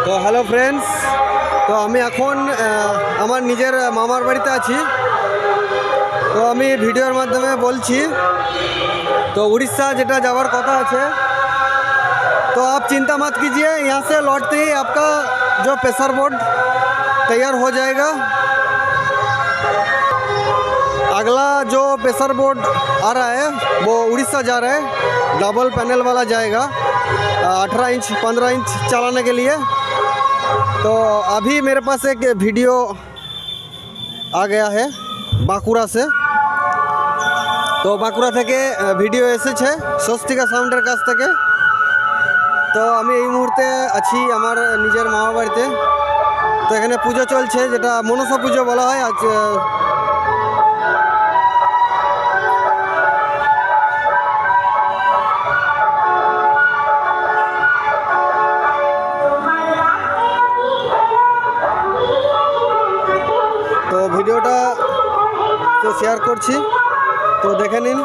তো hello friends, তো আমি এখন আমার নিজের মামার বাড়িতে আছি। তো আমি ভিডিওর মাধ্যমে বলছি, तो उड़ीसा जेटा जावर कथा है, तो आप चिंता मत कीजिए। यहाँ से लौटते ही आपका जो प्रेशर बोर्ड तैयार हो जाएगा। अगला जो प्रेशर बोर्ड आ रहा है वो उड़ीसा जा रहा है, डबल पैनल वाला जाएगा 18 इंच 15 इंच चलाने के लिए। तो अभी मेरे पास एक वीडियो आ गया है बांकुड़ा से। तो बांकुड़ा থেকে ভিডিও এসেছে স্বস্তিকা সাউন্ডের কাছ থেকে। তো আমি এই মুহূর্তে আছি আমার নিজের মামা বাড়িতে। তো এখানে পুজো চলছে, যেটা মনসা পুজো বলা হয়। আজ তো ভিডিওটা তো শেয়ার করছি, তো দেখে নিন।